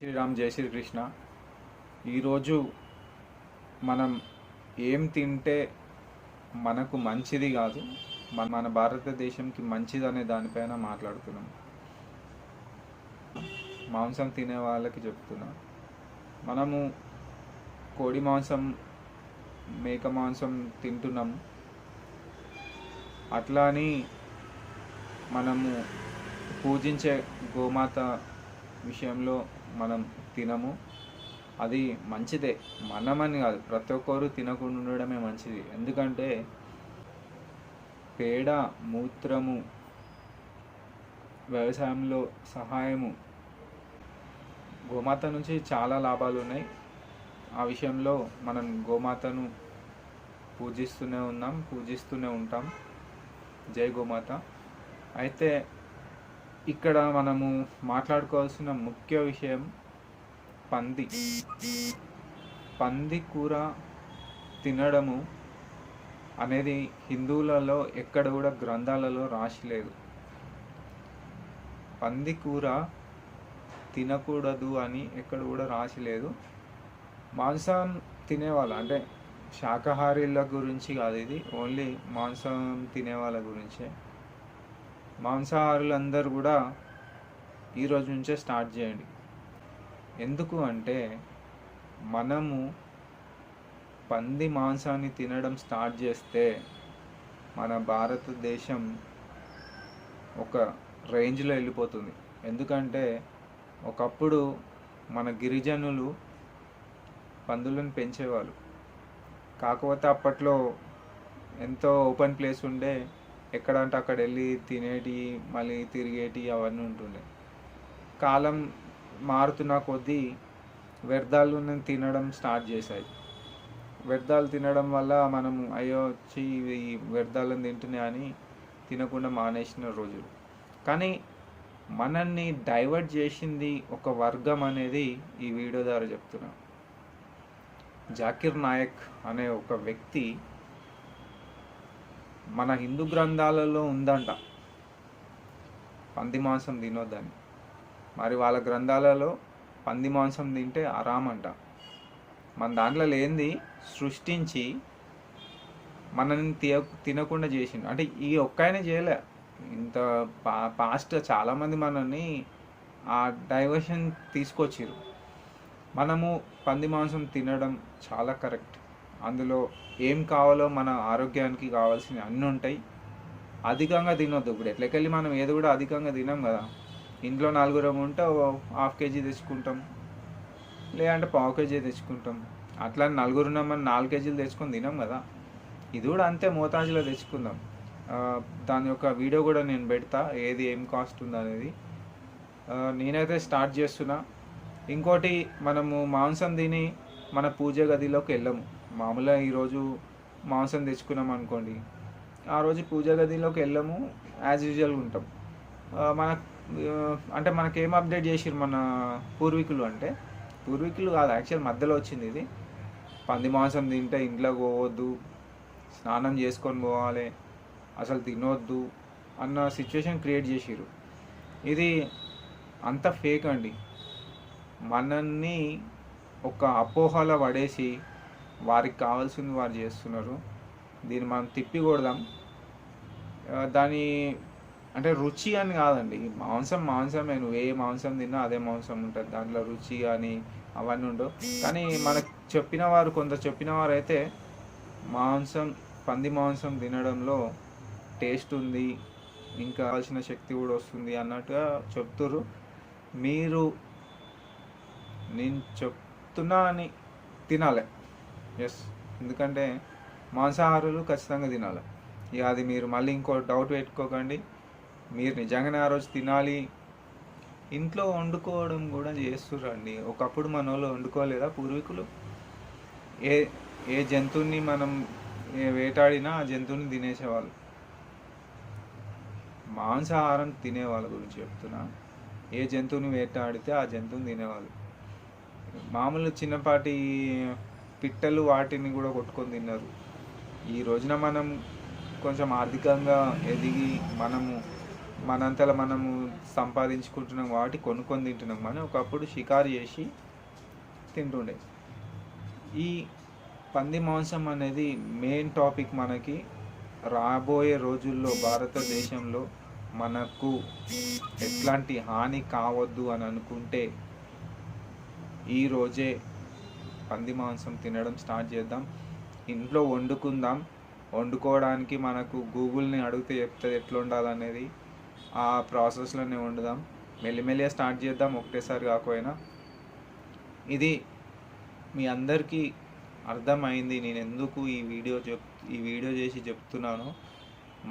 శ్రీరామ్ జై శ్రీకృష్ణ. ఈరోజు మనం ఏం తింటే మనకు మంచిది కాదు, మన భారతదేశంకి మంచిది అనే దానిపైన మాట్లాడుతున్నాం. మాంసం తినే వాళ్ళకి చెప్తున్నా, మనము కోడి మాంసం, మేక మాంసం తింటున్నాము. అట్లా అని మనము పూజించే గోమాత విషయంలో మనం తినము. అది మంచిదే, మనమని కాదు, ప్రతి ఒక్కరు తినకుండా ఉండడమే మంచిది. ఎందుకంటే పేడ, మూత్రము, వ్యవసాయంలో సహాయము, గోమాత నుంచి చాలా లాభాలు ఉన్నాయి. ఆ విషయంలో మనం గోమాతను పూజిస్తూనే ఉంటాం. జై గోమాత. అయితే ఇక్కడ మనము మాట్లాడుకోవాల్సిన ముఖ్య విషయం పంది కూర తినడము అనేది హిందువులలో ఎక్కడ కూడా గ్రంథాలలో రాసి లేదు. పంది కూర తినకూడదు అని ఎక్కడ కూడా రాసి లేదు. మాంసం తినేవాళ్ళు అంటే శాకాహారీల గురించి కాదు, ఇది ఓన్లీ మాంసం తినే వాళ్ళ గురించే. మాంసాహారులందరూ కూడా ఈరోజు నుంచే స్టార్ట్ చేయండి. ఎందుకు అంటే మనము పంది మాంసాన్ని తినడం స్టార్ట్ చేస్తే మన భారతదేశం ఒక రేంజ్లో వెళ్ళిపోతుంది. ఎందుకంటే ఒకప్పుడు మన గిరిజనులు పందులను పెంచేవాళ్ళు. కాకపోతే అప్పట్లో ఎంతో ఓపెన్ ప్లేస్ ఉండే, ఎక్కడ అంటే అక్కడ వెళ్ళి తినేటి, మళ్ళీ తిరిగేటి అవన్నీ ఉంటుండే. కాలం మారుతున్న కొద్దీ వ్యర్థాలను తినడం స్టార్ట్ చేశాయి. వ్యర్థాలు తినడం వల్ల మనం అయ్యో వచ్చి ఈ వ్యర్థాలను తింటున్నాయి అని తినకుండా మానేసిన రోజులు. కానీ మనల్ని డైవర్ట్ చేసింది ఒక వర్గం అనేది ఈ వీడియో ద్వారా చెప్తున్నా. జాకిర్ నాయక్ అనే ఒక వ్యక్తి మన హిందూ గ్రంథాలలో ఉందంట పంది మాంసం తినొద్దని. మరి వాళ్ళ గ్రంథాలలో పంది మాంసం తింటే ఆరామంట. మన దాంట్లో లేనిది సృష్టించి మనల్ని తినకుండా చేసిండు. అంటే ఈ ఒక్కనే చేయలే, ఇంత పాస్ట్ చాలామంది మనల్ని ఆ డైవర్షన్ తీసుకొచ్చిర్రు. మనము పంది మాంసం తినడం చాలా కరెక్ట్. అందులో ఏం కావాలో మన ఆరోగ్యానికి కావాల్సినవి అన్నీ ఉంటాయి. అధికంగా తినొద్దు. ఇప్పుడు ఎట్లకెళ్ళి మనం ఏది కూడా అధికంగా తినాం కదా. ఇంట్లో 4 ఉంటే 1/2 kg తెచ్చుకుంటాం, లేదంటే 1/4 kg తెచ్చుకుంటాం. అట్లా 4 ఉన్నామని 4 kg తెచ్చుకొని తినాం కదా. ఇది కూడా అంతే, మోతాజులో తెచ్చుకుందాం. దాని యొక్క వీడియో కూడా నేను పెడతా, ఏది ఏం కాస్ట్ ఉందో అనేది. నేనైతే స్టార్ట్ చేస్తున్నా. ఇంకోటి, మనము మాంసం తిని మన పూజ గదిలోకి వెళ్ళము. మామూలుగా ఈరోజు మాంసం తెచ్చుకున్నాం అనుకోండి, ఆ రోజు పూజ గదిలోకి వెళ్ళము, యాజ్ యూజువల్గా ఉంటాం. మన అంటే మనకేం అప్డేట్ చేసిరు మన పూర్వీకులు, అంటే పూర్వీకులు కాదు, యాక్చువల్ మధ్యలో వచ్చింది ఇది. పంది మాంసం తింటే ఇంట్లోకి పోవద్దు, స్నానం చేసుకొని పోవాలి, అసలు తినొద్దు అన్న సిచ్యువేషన్ క్రియేట్ చేసిరు. ఇది అంత ఫేక్ అండి. మనల్ని ఒక అపోహలో పడేసి వారికి కావాల్సింది వారు చేస్తున్నారు. దీన్ని మనం తిప్పి కొడదాం. దాని అంటే రుచి అని కాదండి, మాంసమే. నువ్వు ఏ మాంసం తిన్నా అదే మాంసం ఉంటుంది, దాంట్లో రుచి కానీ అవన్నీ ఉండవు. కానీ మనకు కొంత చెప్పిన వారు అయితే పంది మాంసం తినడంలో టేస్ట్ ఉంది, ఇంకా కావాల్సిన శక్తి కూడా వస్తుంది అన్నట్టుగా చెప్తుర్రు. నేను చెప్తున్నా అని తినాలి, ఎస్. ఎందుకంటే మాంసాహారులు ఖచ్చితంగా తినాలి. ఇక అది మీరు మళ్ళీ ఇంకో డౌట్ పెట్టుకోకండి. మీరు నిజంగానే ఆ రోజు తినాలి. ఇంట్లో వండుకోవడం కూడా చేస్తుర్రండి. ఒకప్పుడు మన వాళ్ళు వండుకోలేదా పూర్వీకులు? ఏ జంతువుని మనం వేటాడినా ఆ జంతువుని తినేసేవాళ్ళు. మాంసాహారం తినేవాళ్ళ గురించి చెప్తున్నా. ఏ జంతువుని వేటాడితే ఆ జంతువుని తినేవాళ్ళు. మామూలు చిన్నపాటి పిట్టలు వాటిని కూడా కొట్టుకొని తిన్నారు. ఈ రోజున మనం కొంచెం ఆర్థికంగా ఎదిగి మనము మనంతలో మనము సంపాదించుకుంటున్నాం కాబట్టి కొనుక్కొని తింటున్నాం. కానీ ఒకప్పుడు షికారు చేసి తింటుండే. ఈ పంది మాంసం అనేది మెయిన్ టాపిక్. మనకి రాబోయే రోజుల్లో భారతదేశంలో మనకు ఎట్లాంటి హాని కావద్దు అని అనుకుంటే ఈరోజే పంది మాంసం తినడం స్టార్ట్ చేద్దాం. ఇంట్లో వండుకుందాం. వండుకోవడానికి మనకు గూగుల్ని అడిగితే చెప్తుంది ఎట్లా ఉండాలనేది. ఆ ప్రాసెస్లోనే వండుదాం. మెల్లిమెల్లిగా స్టార్ట్ చేద్దాం, ఒకటేసారి కాకపోయినా. ఇది మీ అందరికీ అర్థమైంది నేను ఎందుకు ఈ వీడియో చేసి చెప్తున్నాను.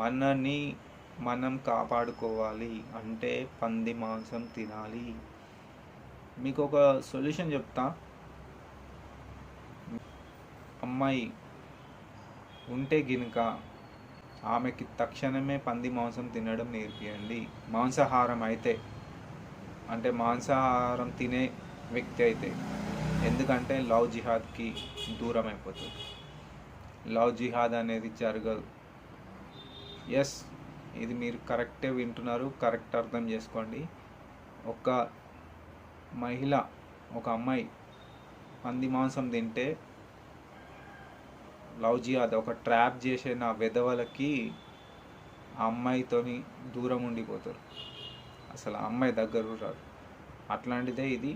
మనని మనం కాపాడుకోవాలి అంటే పంది మాంసం తినాలి. మీకు ఒక సొల్యూషన్ చెప్తా. అమ్మాయి ఉంటే గినుక ఆమెకి తక్షణమే పంది మాంసం తినడం నేర్పియండి. మాంసాహారం అయితే, అంటే మాంసాహారం తినే వ్యక్తి అయితే. ఎందుకంటే లవ్ జిహాద్కి దూరం అయిపోతుంది. లవ్ జిహాద్ అనేది జరగదు. ఎస్, ఇది మీరు కరెక్టే వింటున్నారు, కరెక్ట్ అర్థం చేసుకోండి. ఒక మహిళ, ఒక అమ్మాయి పంది మాంసం తింటే లవ్ జిహాద్, ఒక ట్రాప్ చేసే నా వెధవలకి ఆ అమ్మాయితోని దూరం ఉండిపోతారు. అసలు ఆ అమ్మాయి దగ్గర రాదు. అట్లాంటిదే ఇది.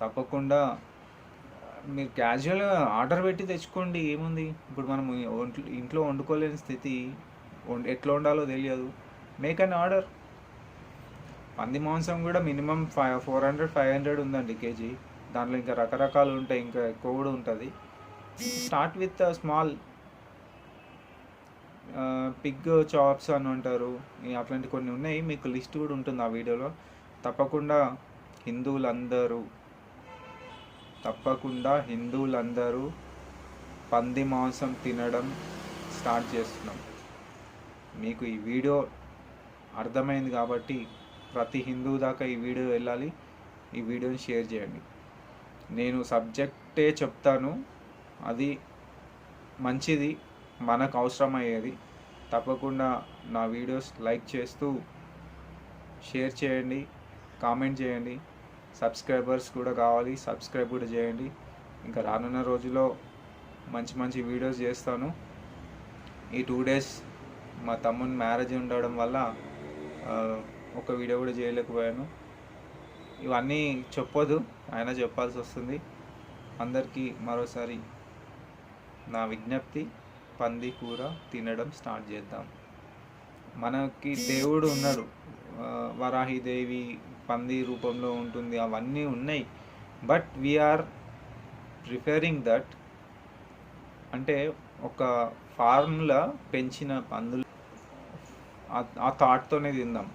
తప్పకుండా మీరు క్యాజువల్గా ఆర్డర్ పెట్టి తెచ్చుకోండి. ఏముంది, ఇప్పుడు మనం ఇంట్లో వండుకోలేని స్థితి, ఎట్లా వండాలో తెలియదు. Make an order. పంది మాంసం కూడా మినిమం 400-500 ఉందండి కేజీ. దాంట్లో ఇంకా రకరకాలు ఉంటాయి, ఇంకా ఎక్కువ కూడా ఉంటుంది. Start with small Pig chops అని అంటారు, అట్లాంటి కొన్ని ఉన్నాయి. మీకు లిస్ట్ కూడా ఉంటుంది ఆ వీడియోలో. తప్పకుండా హిందువులందరూ పంది మాంసం తినడం స్టార్ట్ చేస్తున్నాం. మీకు ఈ వీడియో అర్థమైంది కాబట్టి ప్రతి హిందువు దాకా ఈ వీడియో వెళ్ళాలి. ఈ వీడియోని షేర్ చేయండి. నేను సబ్జెక్టే చెప్తాను, అది మంచిది, మనకు అవసరమయ్యేది. తప్పకుండా నా వీడియోస్ లైక్ చేస్తూ షేర్ చేయండి, కామెంట్ చేయండి. సబ్స్క్రైబర్స్ కూడా కావాలి, సబ్స్క్రైబ్ కూడా చేయండి. ఇంకా రానున్న రోజుల్లో మంచి మంచి వీడియోస్ చేస్తాను. ఈ 2 days మా తమ్ముని మ్యారేజ్ ఉండడం వల్ల ఒక వీడియో కూడా చేయలేకపోయాను. ఇవన్నీ చెప్పొద్దు, ఆయన చెప్పాల్సి వస్తుంది. అందరికీ మరోసారి నా విజ్ఞప్తి, పంది కూర తినడం స్టార్ట్ చేద్దాం. మనకి దేవుడు ఉన్నాడు, వరాహిదేవి పంది రూపంలో ఉంటుంది, అవన్నీ ఉన్నాయి. బట్ వీఆర్ ప్రిఫరింగ్ దట్, అంటే ఒక ఫార్ములా పెంచిన పందులు, ఆ థాట్తోనే తిందాం.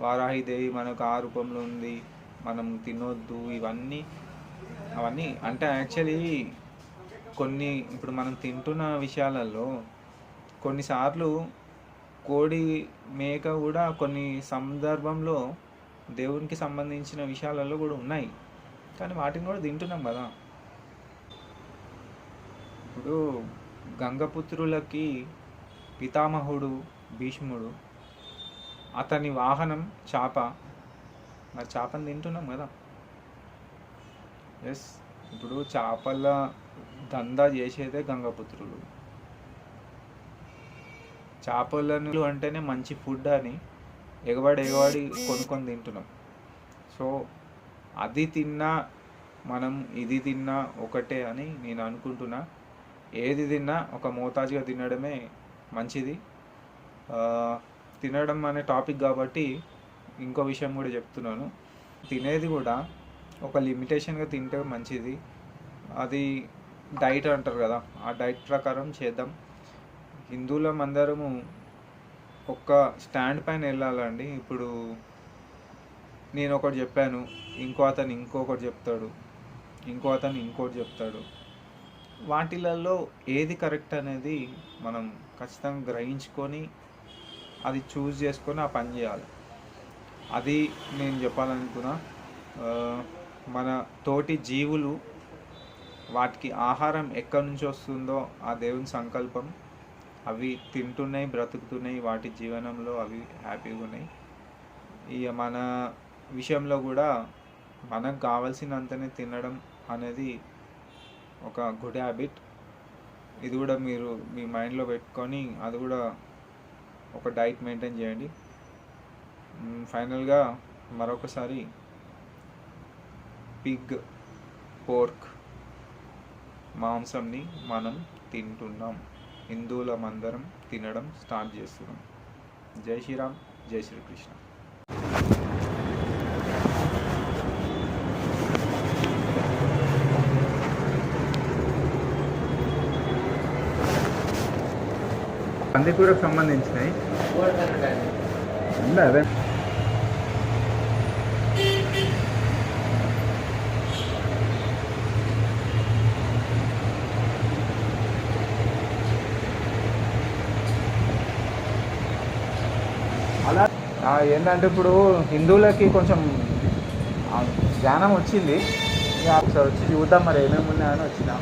వారాహిదేవి మనకు ఆ రూపంలో ఉంది, మనం తినొద్దు, అవన్నీ అంటే యాక్చువల్లీ కొన్ని ఇప్పుడు మనం తింటున్న విషయాలలో కొన్నిసార్లు కోడి మేక కూడా కొన్ని సందర్భంలో దేవునికి సంబంధించిన విషయాలలో కూడా ఉన్నాయి, కానీ వాటిని కూడా తింటున్నాం కదా. ఇప్పుడు గంగపుత్రులకి పితామహుడు భీష్ముడు, అతని వాహనం చాప, మరి చేపను తింటున్నాం కదా. ఎస్, ఇప్పుడు చేపల దందా చేసేదే గంగపుత్రులు. చేపలను అంటేనే మంచి ఫుడ్ అని ఎగవాడి కొనుక్కొని తింటున్నాం. సో అది తిన్నా మనం ఇది తిన్నా ఒకటే అని నేను అనుకుంటున్నా. ఏది తిన్నా ఒక మోతాజుగా తినడమే మంచిది. తినడం అనే టాపిక్ కాబట్టి ఇంకో విషయం కూడా చెప్తున్నాను. తినేది కూడా ఒక లిమిటేషన్గా తింటే మంచిది. అది డైట్ అంటారు కదా, ఆ డైట్ ప్రకారం చేద్దాం. హిందువులం అందరము ఒక్క స్టాండ్ పైన వెళ్ళాలండి. ఇప్పుడు నేను ఒకటి చెప్పాను, ఇంకో అతను ఇంకొకటి చెప్తాడు, ఇంకో అతను ఇంకోటి చెప్తాడు. వాటిలలో ఏది కరెక్ట్ అనేది మనం ఖచ్చితంగా గ్రహించుకొని అది చూస్ చేసుకొని ఆ పని చేయాలి. అది నేను చెప్పాలనుకున్నా. మన తోటి జీవులు, వాటికి ఆహారం ఎక్కడి నుంచి వస్తుందో ఆ దేవుని సంకల్పం. అవి తింటున్నాయి, బ్రతుకుతున్నాయి, వాటి జీవనంలో అవి హ్యాపీగా ఉన్నాయి. ఇక మన విషయంలో కూడా మనకు కావాల్సినంతనే తినడం అనేది ఒక గుడ్ హ్యాబిట్. ఇది కూడా మీరు మీ మైండ్లో పెట్టుకొని అది కూడా ఒక డైట్ మెయింటైన్ చేయండి. ఫైనల్గా మరొకసారి పిగ్, పోర్క్ మాంసంని మనం తింటున్నాం. హిందువులమందరం తినడం స్టార్ట్ చేస్తున్నాం. జై శ్రీరామ్, జై శ్రీకృష్ణ. పందికూరకు సంబంధించినవి అదే అలా ఏంటంటే ఇప్పుడు హిందువులకి కొంచెం జ్ఞానం వచ్చింది. ఇక ఒకసారి వచ్చి చూద్దాం మరి ఏమేమి ఉన్నాయని వచ్చినా.